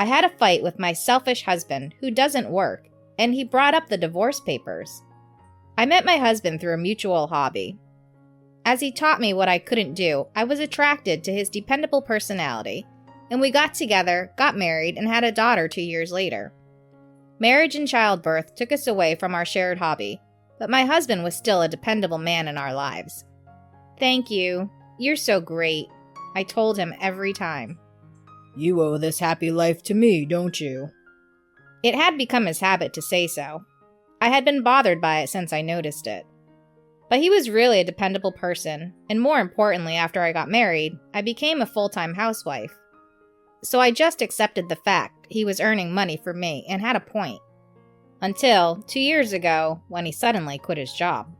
I had a fight with my selfish husband who doesn't work, and he brought up the divorce papers. I met my husband through a mutual hobby. As he taught me what I couldn't do, I was attracted to his dependable personality, and we got together, got married, and had a daughter 2 years later. Marriage and childbirth took us away from our shared hobby, but my husband was still a dependable man in our lives. "Thank you. You're so great," I told him every time. "You owe this happy life to me, don't you?" It had become his habit to say so. I had been bothered by it since I noticed it. But he was really a dependable person, and more importantly, after I got married, I became a full-time housewife. So I just accepted the fact he was earning money for me and had a point. Until 2 years ago, when he suddenly quit his job.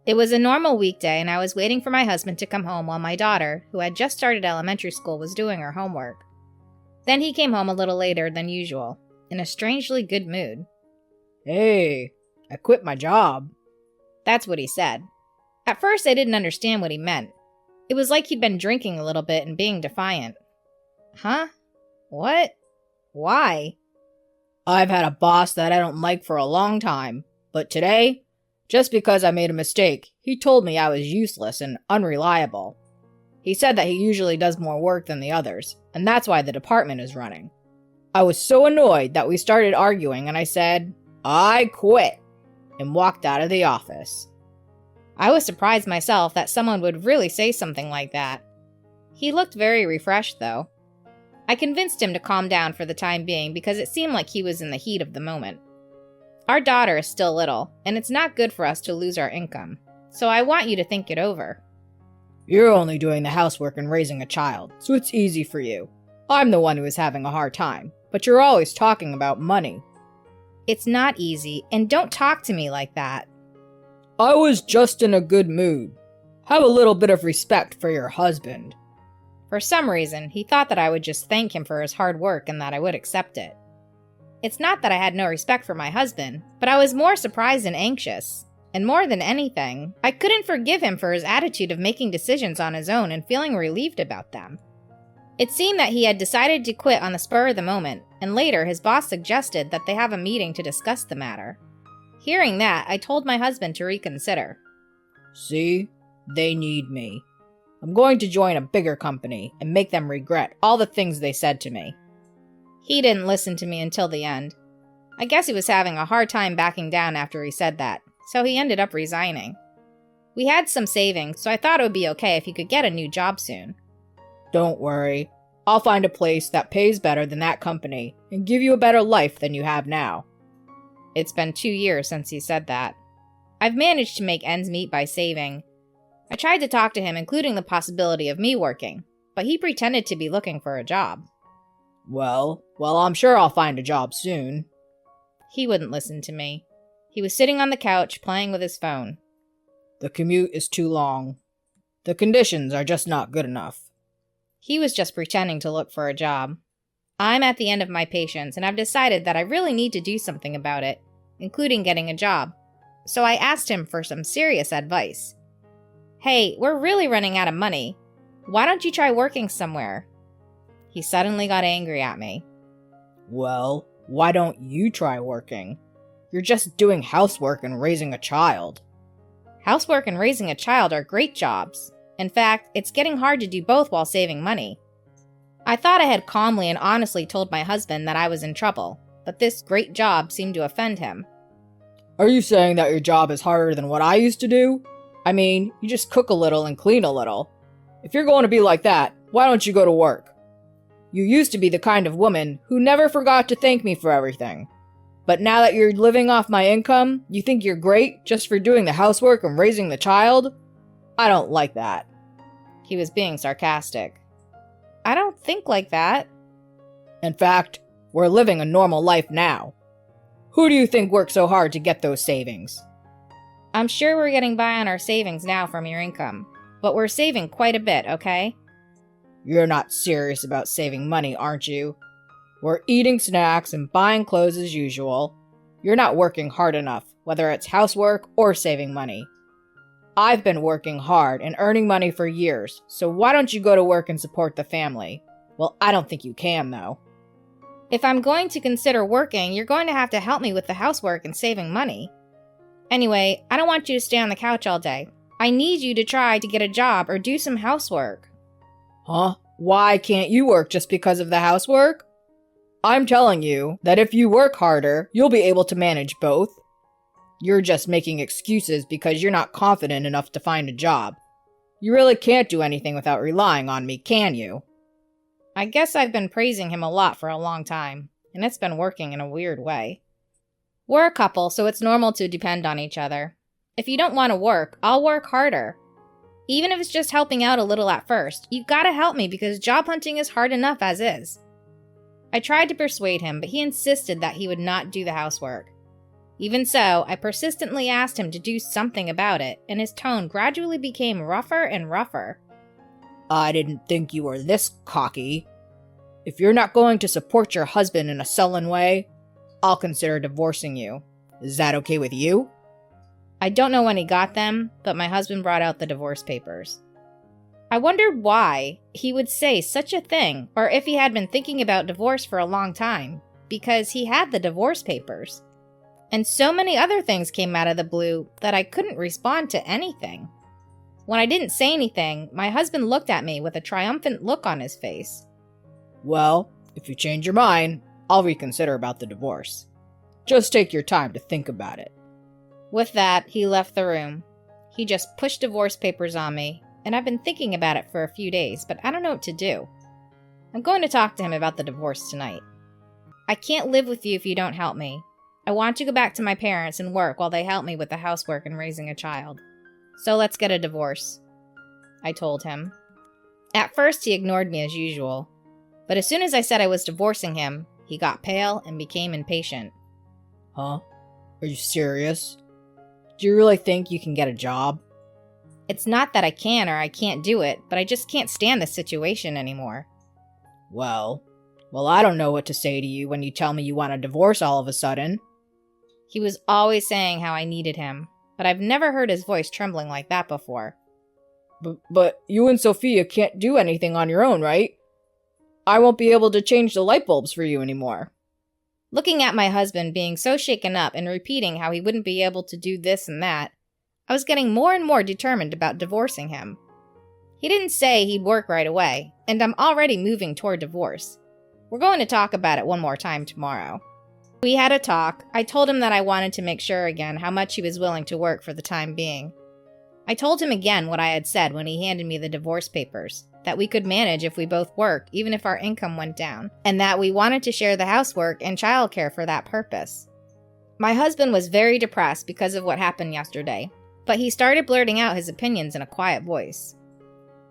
It was a normal weekday, and I was waiting for my husband to come home while my daughter, who had just started elementary school, was doing her homework. Then he came home a little later than usual, in a strangely good mood. "Hey, I quit my job." That's what he said. At first, I didn't understand what he meant. It was like he'd been drinking a little bit and being defiant. Huh? What? Why? "I've had a boss that I don't like for a long time, but today, just because I made a mistake, he told me I was useless and unreliable. He said that he usually does more work than the others, and that's why the department is running. I was so annoyed that we started arguing, and I said, 'I quit,' and walked out of the office." I was surprised myself that someone would really say something like that. He looked very refreshed, though. I convinced him to calm down for the time being because it seemed like he was in the heat of the moment. Our daughter is still little, and it's not good for us to lose our income, so I want you to think it over. "You're only doing the housework and raising a child, so it's easy for you. I'm the one who is having a hard time, but you're always talking about money." It's not easy, and don't talk to me like that. "I was just in a good mood. Have a little bit of respect for your husband." For some reason, he thought that I would just thank him for his hard work and that I would accept it. It's not that I had no respect for my husband, but I was more surprised and anxious. And more than anything, I couldn't forgive him for his attitude of making decisions on his own and feeling relieved about them. It seemed that he had decided to quit on the spur of the moment, and later his boss suggested that they have a meeting to discuss the matter. Hearing that, I told my husband to reconsider. "See? They need me. I'm going to join a bigger company and make them regret all the things they said to me." He didn't listen to me until the end. I guess he was having a hard time backing down after he said that, so he ended up resigning. We had some savings, so I thought it would be okay if he could get a new job soon. "Don't worry. I'll find a place that pays better than that company and give you a better life than you have now." It's been 2 years since he said that. I've managed to make ends meet by saving. I tried to talk to him, including the possibility of me working, but he pretended to be looking for a job. Well, I'm sure I'll find a job soon." He wouldn't listen to me. He was sitting on the couch playing with his phone. "The commute is too long. The conditions are just not good enough." He was just pretending to look for a job. I'm at the end of my patience, and I've decided that I really need to do something about it, including getting a job. So I asked him for some serious advice. "Hey, we're really running out of money. Why don't you try working somewhere?" He suddenly got angry at me. "Well, why don't you try working? You're just doing housework and raising a child." Housework and raising a child are great jobs. In fact, it's getting hard to do both while saving money. I thought I had calmly and honestly told my husband that I was in trouble, but this great job seemed to offend him. "Are you saying that your job is harder than what I used to do? I mean, you just cook a little and clean a little. If you're going to be like that, why don't you go to work? You used to be the kind of woman who never forgot to thank me for everything. But now that you're living off my income, you think you're great just for doing the housework and raising the child? I don't like that." He was being sarcastic. I don't think like that. "In fact, we're living a normal life now. Who do you think worked so hard to get those savings?" I'm sure we're getting by on our savings now from your income, but we're saving quite a bit, okay? You're not serious about saving money, aren't you? We're eating snacks and buying clothes as usual. You're not working hard enough, whether it's housework or saving money. I've been working hard and earning money for years, so why don't you go to work and support the family? Well, I don't think you can, though. If I'm going to consider working, you're going to have to help me with the housework and saving money. Anyway, I don't want you to stay on the couch all day. I need you to try to get a job or do some housework. Huh? Why can't you work just because of the housework? I'm telling you that if you work harder, you'll be able to manage both. You're just making excuses because you're not confident enough to find a job. You really can't do anything without relying on me, can you? I guess I've been praising him a lot for a long time, and it's been working in a weird way. We're a couple, so it's normal to depend on each other. If you don't want to work, I'll work harder. Even if it's just helping out a little at first, you've got to help me because job hunting is hard enough as is. I tried to persuade him, but he insisted that he would not do the housework. Even so, I persistently asked him to do something about it, and his tone gradually became rougher and rougher. I didn't think you were this cocky. If you're not going to support your husband in a sullen way, I'll consider divorcing you. Is that okay with you? I don't know when he got them, but my husband brought out the divorce papers. I wondered why he would say such a thing, or if he had been thinking about divorce for a long time, because he had the divorce papers. And so many other things came out of the blue that I couldn't respond to anything. When I didn't say anything, my husband looked at me with a triumphant look on his face. Well, if you change your mind, I'll reconsider about the divorce. Just take your time to think about it. With that, he left the room. He just pushed divorce papers on me, and I've been thinking about it for a few days, but I don't know what to do. I'm going to talk to him about the divorce tonight. I can't live with you if you don't help me. I want to go back to my parents and work while they help me with the housework and raising a child. So let's get a divorce, I told him. At first, he ignored me as usual, but as soon as I said I was divorcing him, he got pale and became impatient. Huh? Are you serious? Do you really think you can get a job? It's not that I can or I can't do it, but I just can't stand this situation anymore. Well, I don't know what to say to you when you tell me you want a divorce all of a sudden. He was always saying how I needed him, but I've never heard his voice trembling like that before. But you and Sophia can't do anything on your own, right? I won't be able to change the light bulbs for you anymore. Looking at my husband being so shaken up and repeating how he wouldn't be able to do this and that, I was getting more and more determined about divorcing him. He didn't say he'd work right away, and I'm already moving toward divorce. We're going to talk about it one more time tomorrow. We had a talk. I told him that I wanted to make sure again how much he was willing to work for the time being. I told him again what I had said when he handed me the divorce papers, that we could manage if we both worked, even if our income went down, and that we wanted to share the housework and childcare for that purpose. My husband was very depressed because of what happened yesterday, but he started blurting out his opinions in a quiet voice.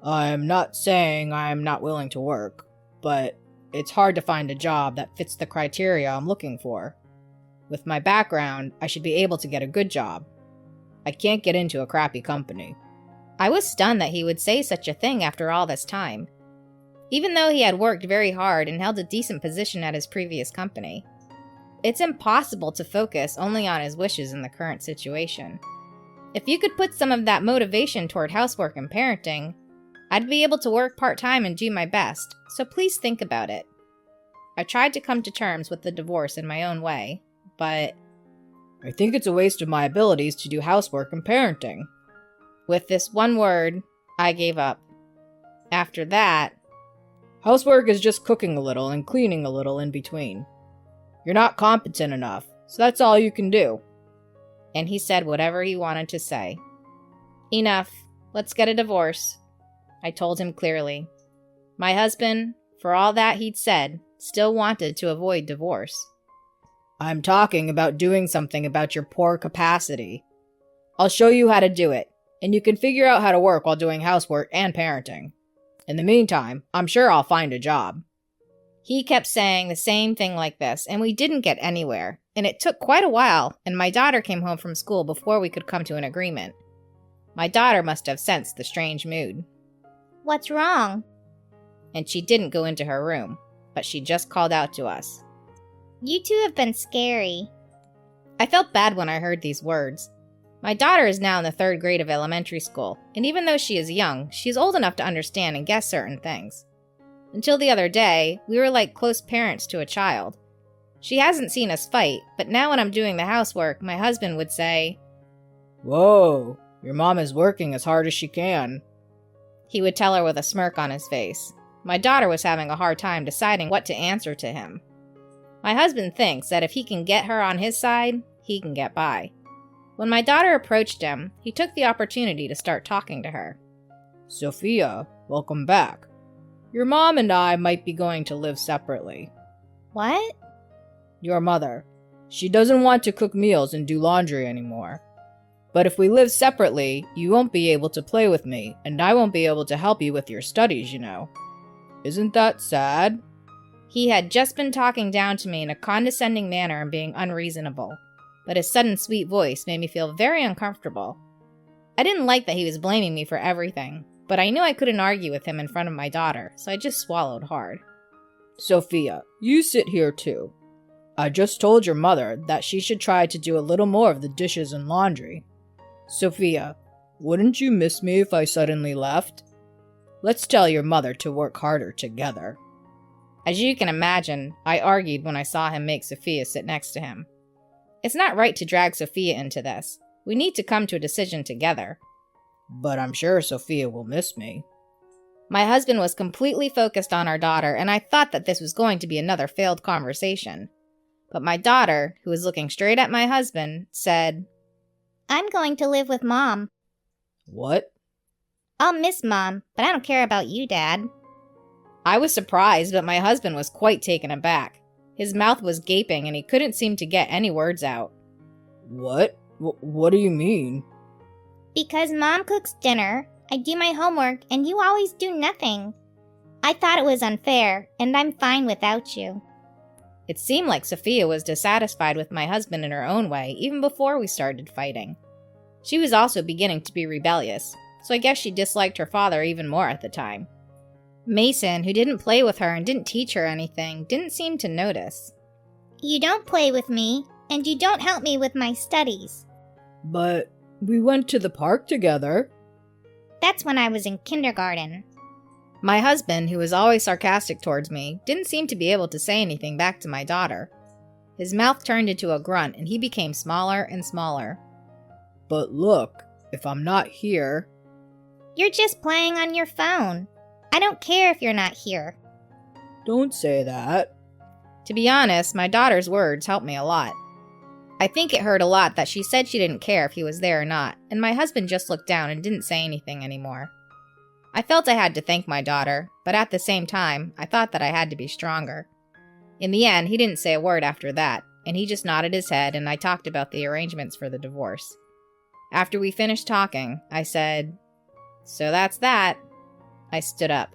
I'm not saying I'm not willing to work, but it's hard to find a job that fits the criteria I'm looking for. With my background, I should be able to get a good job. I can't get into a crappy company. I was stunned that he would say such a thing after all this time, even though he had worked very hard and held a decent position at his previous company. It's impossible to focus only on his wishes in the current situation. If you could put some of that motivation toward housework and parenting, I'd be able to work part-time and do my best, so please think about it. I tried to come to terms with the divorce in my own way, but I think it's a waste of my abilities to do housework and parenting. With this one word, I gave up. After that, housework is just cooking a little and cleaning a little in between. You're not competent enough, so that's all you can do. And he said whatever he wanted to say. Enough. Let's get a divorce, I told him clearly. My husband, for all that he'd said, still wanted to avoid divorce. I'm talking about doing something about your poor capacity. I'll show you how to do it, and you can figure out how to work while doing housework and parenting. In the meantime, I'm sure I'll find a job. He kept saying the same thing like this, and we didn't get anywhere, and it took quite a while, and my daughter came home from school before we could come to an agreement. My daughter must have sensed the strange mood. What's wrong? And she didn't go into her room, but she just called out to us. You two have been scary. I felt bad when I heard these words. My daughter is now in the 3rd grade of elementary school, and even though she is young, she is old enough to understand and guess certain things. Until the other day, we were like close parents to a child. She hasn't seen us fight, but now when I'm doing the housework, my husband would say, "Whoa, your mom is working as hard as she can." He would tell her with a smirk on his face. My daughter was having a hard time deciding what to answer to him. My husband thinks that if he can get her on his side, he can get by. When my daughter approached him, he took the opportunity to start talking to her. "Sophia, welcome back. Your mom and I might be going to live separately." What? "Your mother. She doesn't want to cook meals and do laundry anymore. But if we live separately, you won't be able to play with me, and I won't be able to help you with your studies, you know. Isn't that sad?" He had just been talking down to me in a condescending manner and being unreasonable, but his sudden sweet voice made me feel very uncomfortable. I didn't like that he was blaming me for everything, but I knew I couldn't argue with him in front of my daughter, so I just swallowed hard. "Sophia, you sit here too. I just told your mother that she should try to do a little more of the dishes and laundry. Sophia, wouldn't you miss me if I suddenly left? Let's tell your mother to work harder together." As you can imagine, I argued when I saw him make Sophia sit next to him. It's not right to drag Sophia into this. We need to come to a decision together. "But I'm sure Sophia will miss me." My husband was completely focused on our daughter, and I thought that this was going to be another failed conversation. But my daughter, who was looking straight at my husband, said, I'm going to live with Mom. "What?" I'll miss Mom, but I don't care about you, Dad. I was surprised, but my husband was quite taken aback. His mouth was gaping, and he couldn't seem to get any words out. "What? What do you mean?" Because Mom cooks dinner, I do my homework, and you always do nothing. I thought it was unfair, and I'm fine without you. It seemed like Sophia was dissatisfied with my husband in her own way, even before we started fighting. She was also beginning to be rebellious, so I guess she disliked her father even more at the time. Mason, who didn't play with her and didn't teach her anything, didn't seem to notice. You don't play with me, and you don't help me with my studies. "But we went to the park together." That's when I was in kindergarten. My husband, who was always sarcastic towards me, didn't seem to be able to say anything back to my daughter. His mouth turned into a grunt, and he became smaller and smaller. "But look, if I'm not here..." You're just playing on your phone. I don't care if you're not here. "Don't say that." To be honest, my daughter's words helped me a lot. I think it hurt a lot that she said she didn't care if he was there or not, and my husband just looked down and didn't say anything anymore. I felt I had to thank my daughter, but at the same time, I thought that I had to be stronger. In the end, he didn't say a word after that, and he just nodded his head, and I talked about the arrangements for the divorce. After we finished talking, I said, "So that's that." I stood up.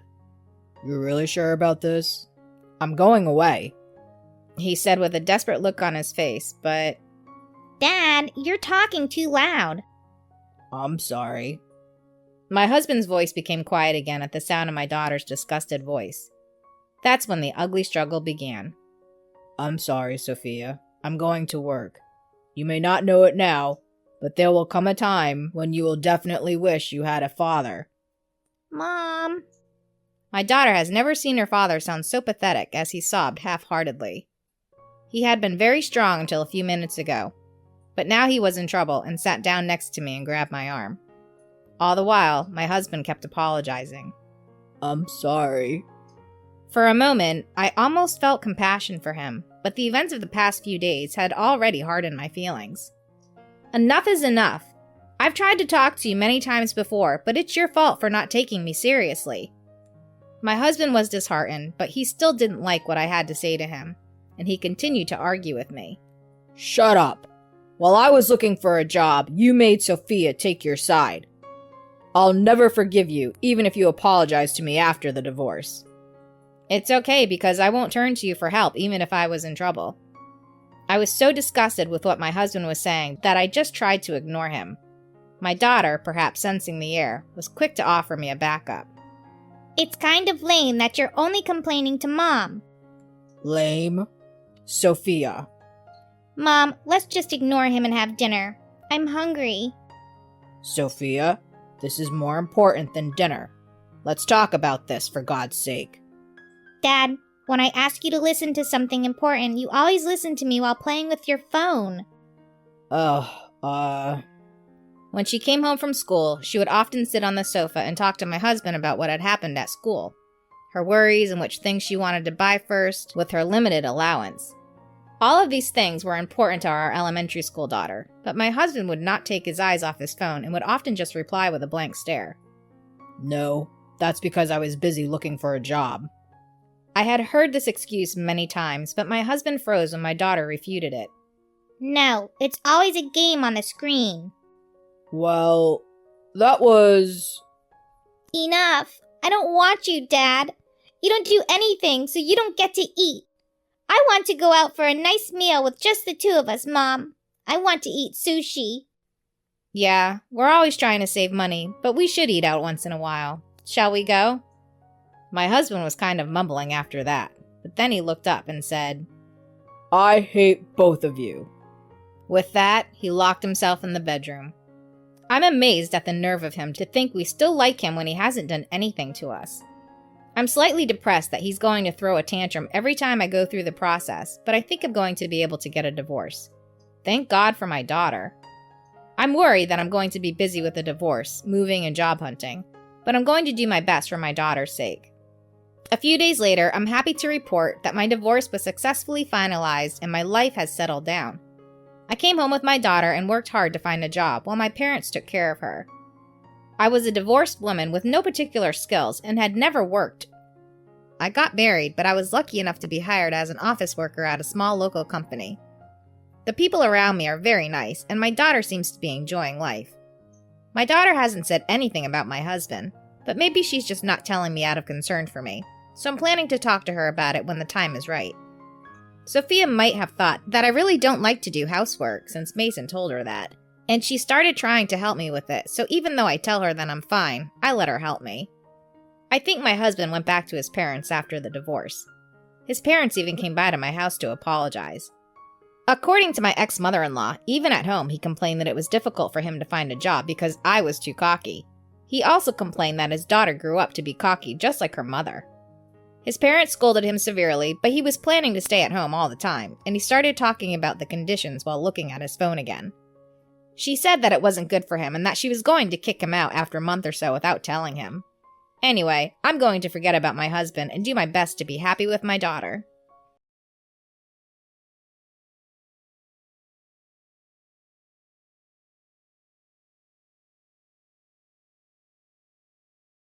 "You're really sure about this? I'm going away." He said with a desperate look on his face, but Dad, you're talking too loud. "I'm sorry." My husband's voice became quiet again at the sound of my daughter's disgusted voice. That's when the ugly struggle began. "I'm sorry, Sophia. I'm going to work. You may not know it now, but there will come a time when you will definitely wish you had a father." Mom. My daughter has never seen her father sound so pathetic as he sobbed half-heartedly. He had been very strong until a few minutes ago, but now he was in trouble and sat down next to me and grabbed my arm. All the while, my husband kept apologizing. "I'm sorry." For a moment, I almost felt compassion for him, but the events of the past few days had already hardened my feelings. Enough is enough. I've tried to talk to you many times before, but it's your fault for not taking me seriously. My husband was disheartened, but he still didn't like what I had to say to him, and he continued to argue with me. "Shut up. While I was looking for a job, you made Sophia take your side. I'll never forgive you, even if you apologize to me after the divorce." It's okay, because I won't turn to you for help even if I was in trouble. I was so disgusted with what my husband was saying that I just tried to ignore him. My daughter, perhaps sensing the air, was quick to offer me a backup. It's kind of lame that you're only complaining to Mom. "Lame? Sophia." Mom, let's just ignore him and have dinner. I'm hungry. "Sophia, this is more important than dinner. Let's talk about this, for God's sake." Dad, when I ask you to listen to something important, you always listen to me while playing with your phone. When she came home from school, she would often sit on the sofa and talk to my husband about what had happened at school, her worries and which things she wanted to buy first with her limited allowance. All of these things were important to our elementary school daughter, but my husband would not take his eyes off his phone and would often just reply with a blank stare. No, that's because I was busy looking for a job. I had heard this excuse many times, but my husband froze when my daughter refuted it. No, it's always a game on the screen. Well, that was... Enough. I don't want you, Dad. You don't do anything, so you don't get to eat. I want to go out for a nice meal with just the two of us, Mom. I want to eat sushi. Yeah, we're always trying to save money, but we should eat out once in a while. Shall we go? My husband was kind of mumbling after that, but then he looked up and said, I hate both of you. With that, he locked himself in the bedroom. I'm amazed at the nerve of him to think we still like him when he hasn't done anything to us. I'm slightly depressed that he's going to throw a tantrum every time I go through the process, but I think I'm going to be able to get a divorce. Thank God for my daughter. I'm worried that I'm going to be busy with the divorce, moving and job hunting, but I'm going to do my best for my daughter's sake. A few days later, I'm happy to report that my divorce was successfully finalized and my life has settled down. I came home with my daughter and worked hard to find a job while my parents took care of her. I was a divorced woman with no particular skills and had never worked. I got married, but I was lucky enough to be hired as an office worker at a small local company. The people around me are very nice, and my daughter seems to be enjoying life. My daughter hasn't said anything about my husband, but maybe she's just not telling me out of concern for me, so I'm planning to talk to her about it when the time is right. Sophia might have thought that I really don't like to do housework since Mason told her that, and she started trying to help me with it, so even though I tell her that I'm fine, I let her help me. I think my husband went back to his parents after the divorce. His parents even came by to my house to apologize. According to my ex-mother-in-law, even at home he complained that it was difficult for him to find a job because I was too cocky. He also complained that his daughter grew up to be cocky just like her mother. His parents scolded him severely, but he was planning to stay at home all the time, and he started talking about the conditions while looking at his phone again. She said that it wasn't good for him and that she was going to kick him out after a month or so without telling him. Anyway, I'm going to forget about my husband and do my best to be happy with my daughter.